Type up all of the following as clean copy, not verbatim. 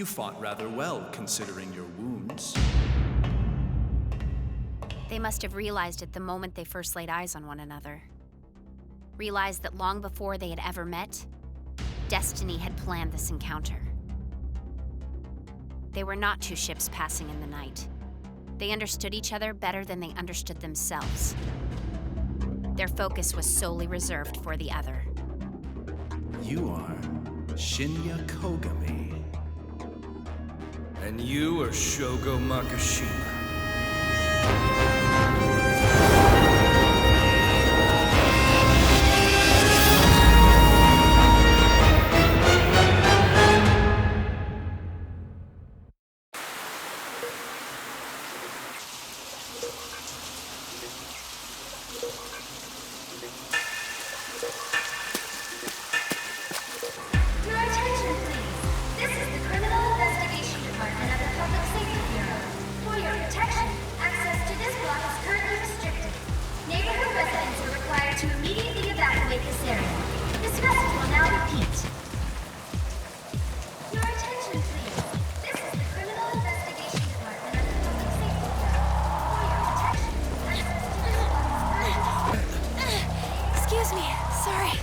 You fought rather well, considering your wounds. They must have realized it the moment they first laid eyes on one another. Realized that long before they had ever met, destiny had planned this encounter. They were not two ships passing in the night. They understood each other better than they understood themselves. Their focus was solely reserved for the other. You are Shinya Kogami. And you are Shogo Makishima. Your attention, please. This is the Criminal Investigation Department of the Public Safety Bureau. For your protection, access to this block is currently restricted. Neighborhood residents are required to immediately evacuate this area. This message will now repeat. Your attention, please. This is the Criminal Investigation Department of the Public Safety Bureau. For your protection, access to this block is currently restricted. Excuse me, sorry.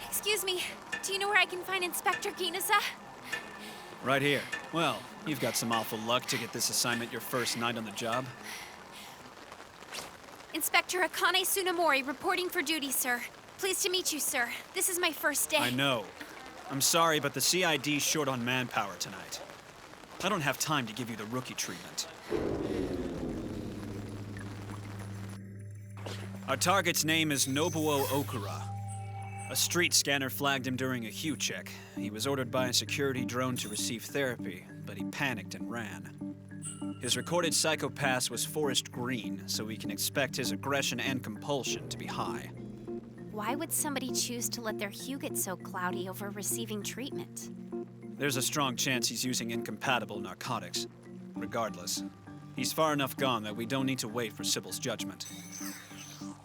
Excuse me, do you know where I can find Inspector Ginasa? Right here. Well, you've got some awful luck to get this assignment your first night on the job. Inspector Akane Tsunemori reporting for duty, sir. Pleased to meet you, sir. This is my first day. I know. I'm sorry, but the CID's short on manpower tonight. I don't have time to give you the rookie treatment. Our target's name is Nobuo Okura. A street scanner flagged him during a Hue check. He was ordered by a security drone to receive therapy, but he panicked and ran. His recorded psychopath was Forest Green, so we can expect his aggression and compulsion to be high. Why would somebody choose to let their hue get so cloudy over receiving treatment? There's a strong chance he's using incompatible narcotics. Regardless, he's far enough gone that we don't need to wait for Sybil's judgment.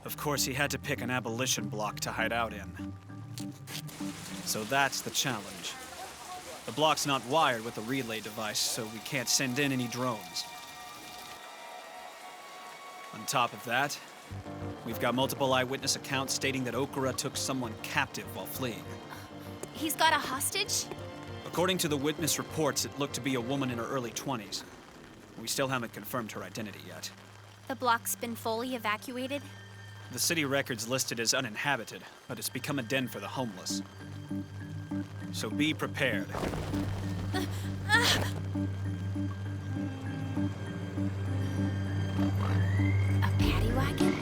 Of course, he had to pick an abolition block to hide out in. So that's the challenge. The block's not wired with a relay device, so we can't send in any drones. On top of that, we've got multiple eyewitness accounts stating that Okura took someone captive while fleeing. He's got a hostage? According to the witness reports, it looked to be a woman in her early 20s. We still haven't confirmed her identity yet. The block's been fully evacuated? The city record's listed as uninhabited, but it's become a den for the homeless. So be prepared. A paddy wagon?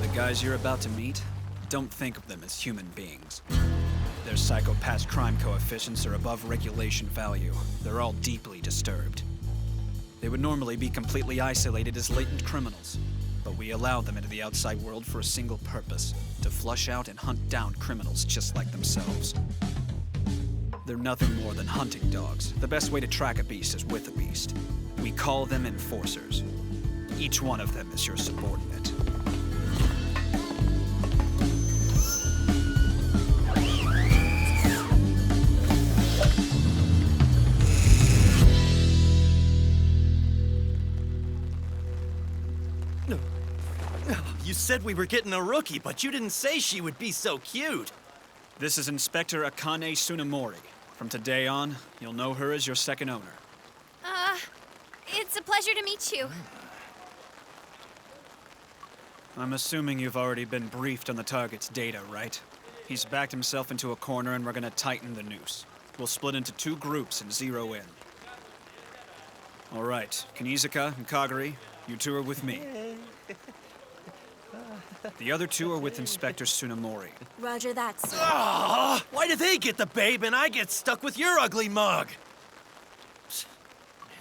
The guys you're about to meet, don't think of them as human beings. Their psychopath crime coefficients are above regulation value. They're all deeply disturbed. They would normally be completely isolated as latent criminals, but we allow them into the outside world for a single purpose: to flush out and hunt down criminals just like themselves. They're nothing more than hunting dogs. The best way to track a beast is with a beast. We call them enforcers. Each one of them is your subordinate. You said we were getting a rookie, but you didn't say she would be so cute. This is Inspector Akane Tsunemori. From today on, you'll know her as your second owner. It's a pleasure to meet you. I'm assuming you've already been briefed on the target's data, right? He's backed himself into a corner and we're gonna tighten the noose. We'll split into 2 groups and zero in. All right, Kanizuka and Kagari, you 2 are with me. The other 2 are with Inspector Tsunemori. Roger that, sir. Why do they get the babe and I get stuck with your ugly mug?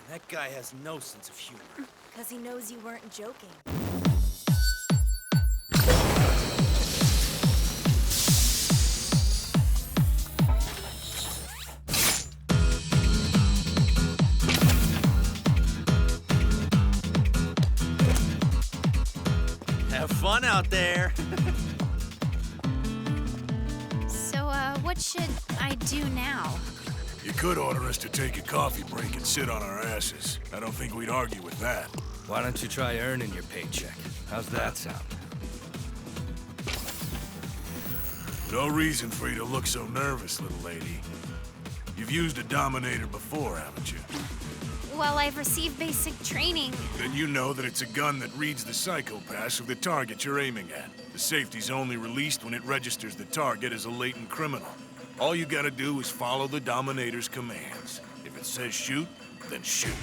that guy has no sense of humor. Because he knows you weren't joking. Have fun out there. So, what should I do now? You could order us to take a coffee break and sit on our asses. I don't think we'd argue with that. Why don't you try earning your paycheck? How's that sound? No reason for you to look so nervous, little lady. You've used a Dominator before, haven't you? Well, I've received basic training. Then you know that it's a gun that reads the psychopaths of the target you're aiming at. The safety's only released when it registers the target as a latent criminal. All you gotta do is follow the Dominator's commands. If it says shoot, then shoot.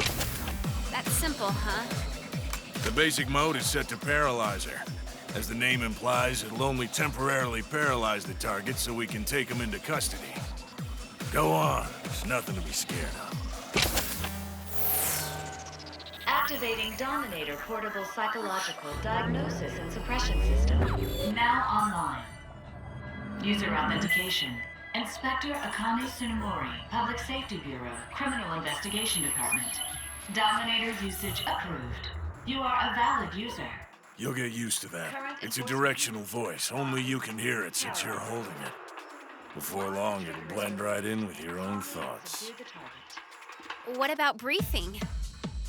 That's simple, huh? The basic mode is set to Paralyzer. As the name implies, it'll only temporarily paralyze the target so we can take him into custody. Go on, there's nothing to be scared of. Activating Dominator Portable Psychological Diagnosis and Suppression System. Now online. User authentication. Inspector Akane Tsunemori, Public Safety Bureau, Criminal Investigation Department. Dominator usage approved. You are a valid user. You'll get used to that. It's a directional voice. Only you can hear it since you're holding it. Before long, it'll blend right in with your own thoughts. To the target. What about briefing?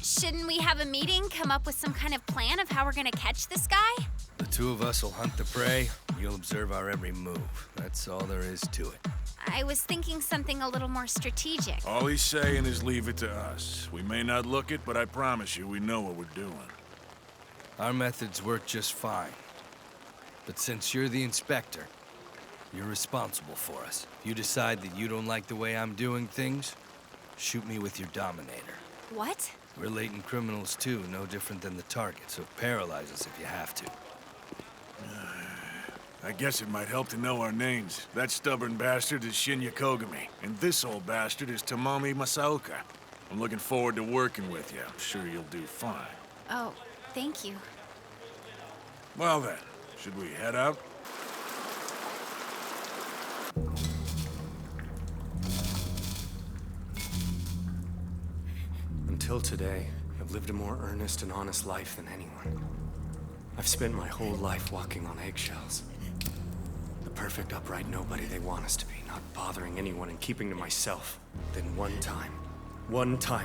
Shouldn't we have a meeting, come up with some kind of plan of how we're gonna catch this guy? The two of us will hunt the prey. You'll observe our every move. That's all there is to it. I was thinking something a little more strategic. All he's saying is leave it to us. We may not look it, but I promise you we know what we're doing. Our methods work just fine. But since you're the inspector, you're responsible for us. If you decide that you don't like the way I'm doing things, shoot me with your Dominator. What? We're latent criminals too, no different than the target, so paralyze us if you have to. I guess it might help to know our names. That stubborn bastard is Shinya Kogami, and this old bastard is Tamami Masaoka. I'm looking forward to working with you. I'm sure you'll do fine. Oh, thank you. Well then, should we head out? Until today, I've lived a more earnest and honest life than anyone. I've spent my whole life walking on eggshells. The perfect upright nobody they want us to be, not bothering anyone and keeping to myself. Then one time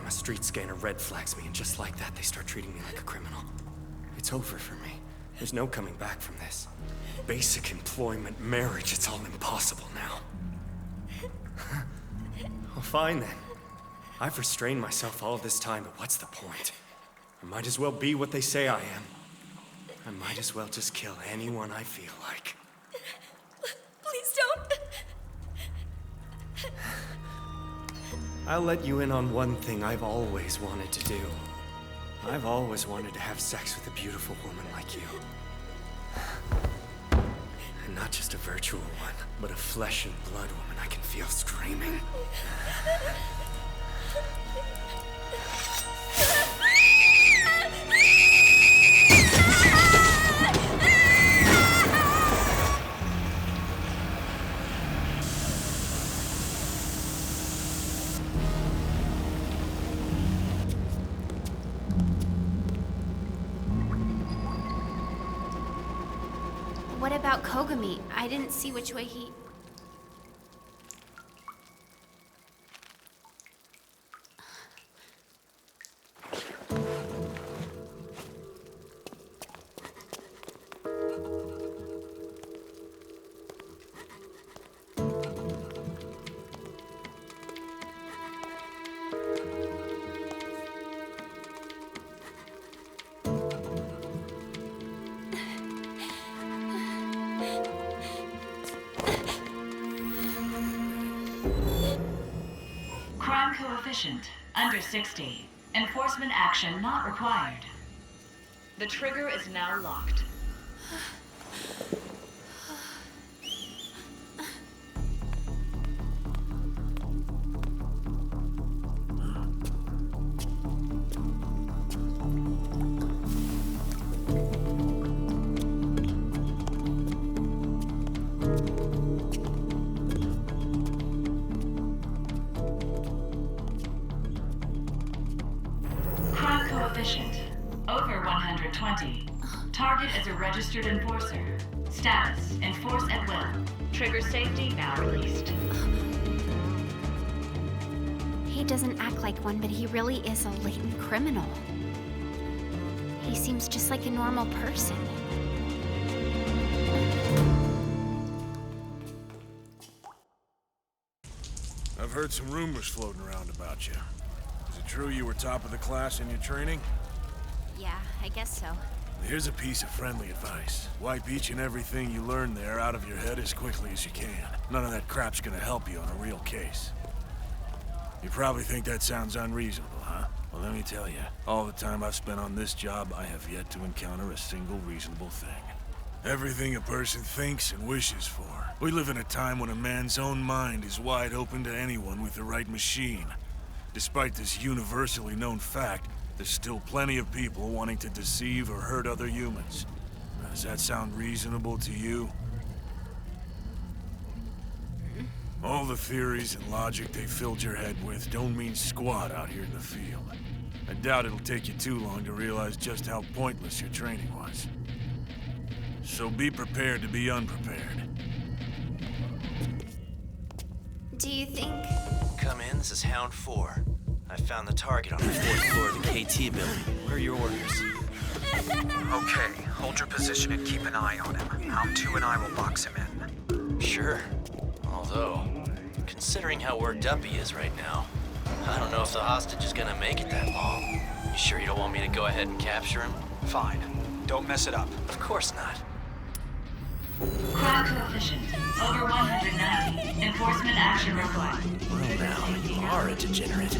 a street scanner red flags me, and just like that, they start treating me like a criminal. It's over for me. There's no coming back from this. Basic employment, marriage, it's all impossible now. Well, fine then. I've restrained myself all this time, but what's the point? I might as well be what they say I am. I might as well just kill anyone I feel like. Please don't. I'll let you in on one thing I've always wanted to do. I've always wanted to have sex with a beautiful woman like you. And not just a virtual one, but a flesh and blood woman I can feel screaming. What about Kogami? I didn't see which way he... Crime coefficient under 60. Enforcement action not required. The trigger is now locked. Target is a registered enforcer. Status, enforce at will. Trigger safety now released. He doesn't act like one, but he really is a latent criminal. He seems just like a normal person. I've heard some rumors floating around about you. Is it true you were top of the class in your training? Yeah, I guess so. Here's a piece of friendly advice. Wipe each and everything you learn there out of your head as quickly as you can. None of that crap's gonna help you on a real case. You probably think that sounds unreasonable, huh? Well, let me tell you, all the time I've spent on this job, I have yet to encounter a single reasonable thing. Everything a person thinks and wishes for. We live in a time when a man's own mind is wide open to anyone with the right machine. Despite this universally known fact, there's still plenty of people wanting to deceive or hurt other humans. Now, does that sound reasonable to you? All the theories and logic they filled your head with don't mean squat out here in the field. I doubt it'll take you too long to realize just how pointless your training was. So be prepared to be unprepared. Do you think... Come in, this is Hound 4. I found the target on the 4th floor of the KT building. What are your orders? Okay, hold your position and keep an eye on him. Hound 2 and I will box him in. Sure. Although, considering how worked up he is right now, I don't know if the hostage is gonna make it that long. You sure you don't want me to go ahead and capture him? Fine. Don't mess it up. Of course not. Crime coefficient over 190. Enforcement action required. Well now, you are a degenerate.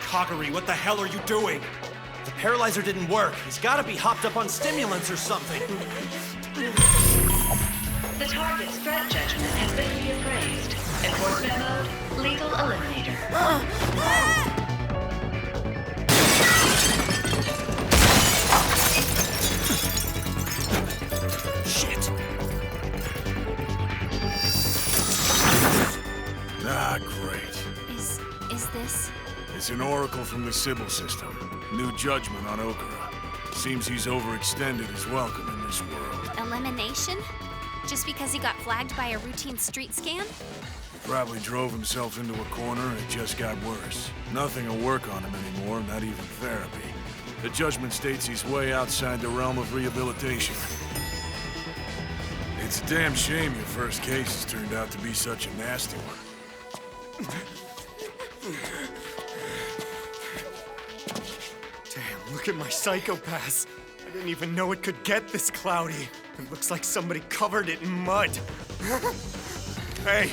Kagari, what the hell are you doing? The paralyzer didn't work. He's gotta be hopped up on stimulants or something. The target's threat judgment has been reappraised. Enforcement mode, lethal eliminator. Shit! Ah, great. Is this... It's an oracle from the Sybil system. New judgment on Okura. Seems he's overextended his welcome in this world. elimination? Just because he got flagged by a routine street scan? He probably drove himself into a corner and it just got worse. Nothing will work on him anymore, not even therapy. The judgment states he's way outside the realm of rehabilitation. It's a damn shame your first case has turned out to be such a nasty one. Damn, look at my psychopaths. I didn't even know it could get this cloudy. It looks like somebody covered it in mud. Hey,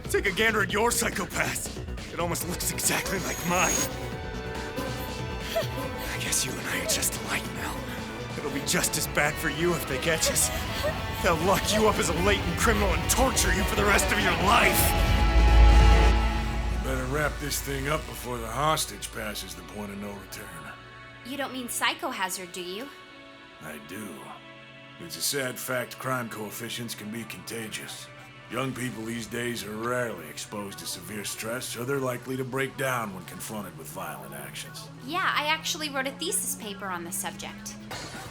take a gander at your psychopaths. It almost looks exactly like mine. I guess you and I are just alike now. It'll be just as bad for you if they catch us. They'll lock you up as a latent criminal and torture you for the rest of your life. You better wrap this thing up before the hostage passes the point of no return. You don't mean psychohazard, do you? I do. It's a sad fact crime coefficients can be contagious. Young people these days are rarely exposed to severe stress, so they're likely to break down when confronted with violent actions. Yeah, I actually wrote a thesis paper on the subject.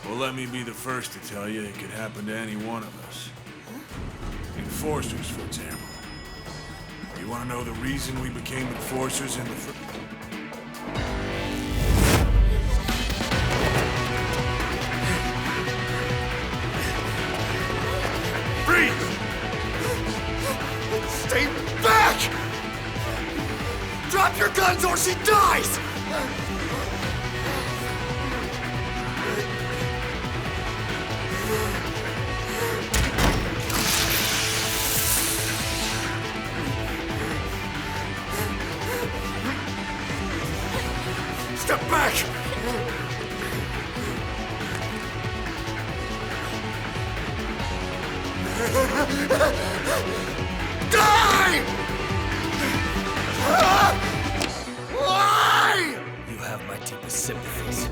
Well, let me be the first to tell you it could happen to any one of us. Enforcers, for example. You want to know the reason we became enforcers in the first... Stay back! Drop your guns or she dies! Step back! Die! Why? You have my deepest sympathies.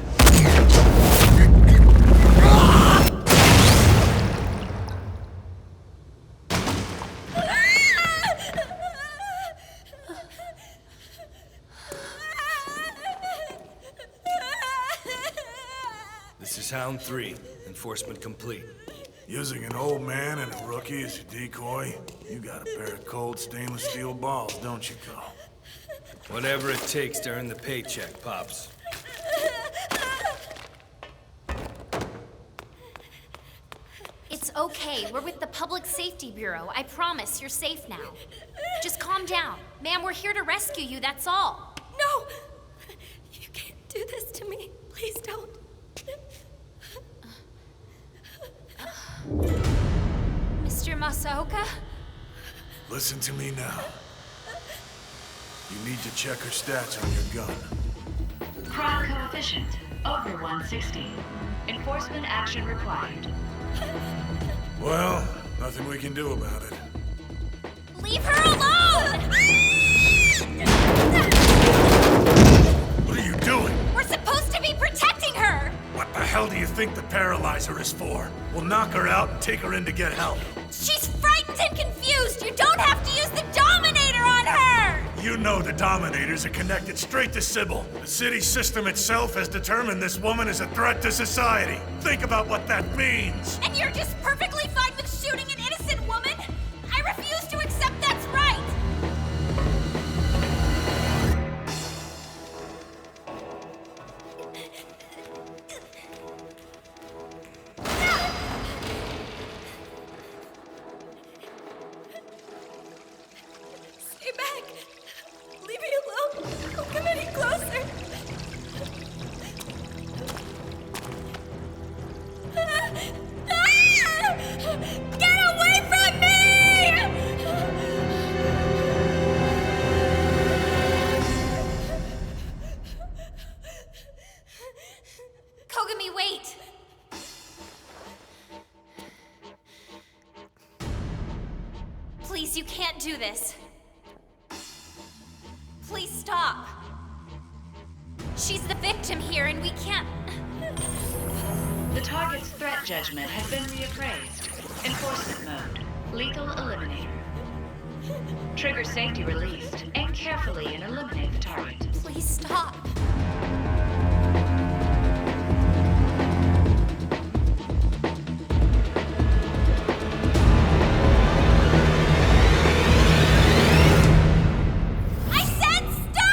This is Hound 3. Enforcement complete. Using an old man and a rookie as your decoy? You got a pair of cold stainless steel balls, don't you, Cole? Whatever it takes to earn the paycheck, Pops. It's okay. We're with the Public Safety Bureau. I promise you're safe now. Just calm down. Ma'am, we're here to rescue you, that's all. No! You can't do this to me. Please don't. Mr. Masaoka? Listen to me now. You need to check her stats on your gun. Crime coefficient over 160. Enforcement action required. Well, nothing we can do about it. Leave her alone! What are you doing? We're supposed to be protecting her! What the hell do you think the paralyzer is for? We'll knock her out and take her in to get help. She's frightened and confused! You don't have to use the Dominator on her! You know the Dominators are connected straight to Sybil. The city system itself has determined this woman is a threat to society. Think about what that means. And you're just perfectly fine with shooting an innocent woman? I refuse to accept that's right! Stay back. Leave me alone. Don't come any closer. Get away from me! Kogami, wait! Please, you can't do this. Please stop. She's the victim here, and we can't... The target's threat judgment has been reappraised. Enforcement mode. Lethal eliminator. Trigger safety released. Aim carefully and eliminate the target. Please stop. I said stop!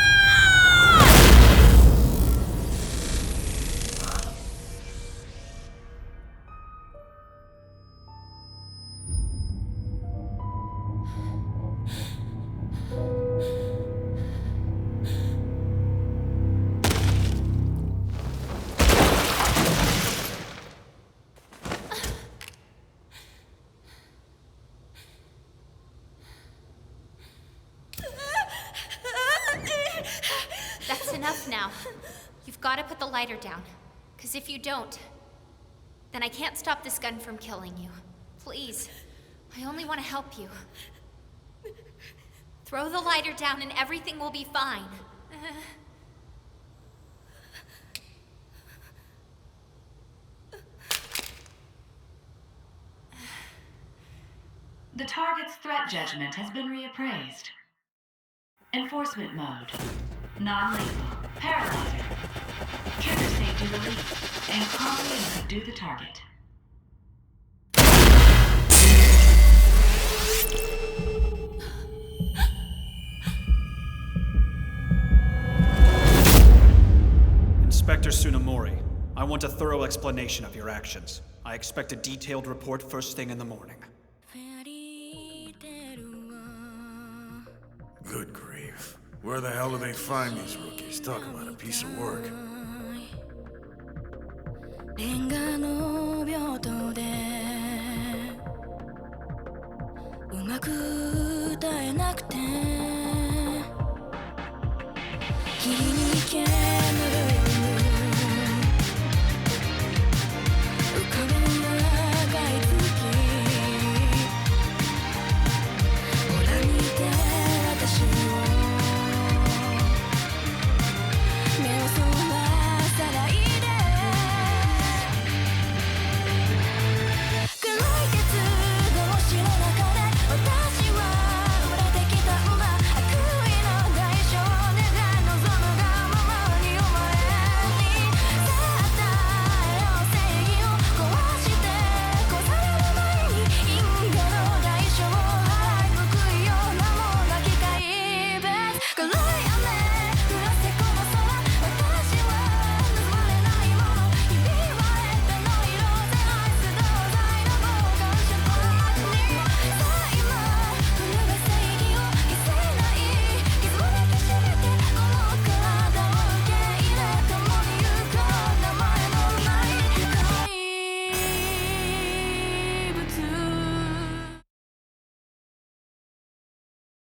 That's enough now. You've got to put the lighter down. Because if you don't, then I can't stop this gun from killing you. Please. I only want to help you. Throw the lighter down and everything will be fine. The target's threat judgment has been reappraised. Enforcement mode. Non-lethal. Paralyzer. Trigger safety released. Aim calmly and subdue the target. Inspector Tsunemori, I want a thorough explanation of your actions. I expect a detailed report first thing in the morning. Good grief. Where the hell do they find these rookies? Talk about a piece of work.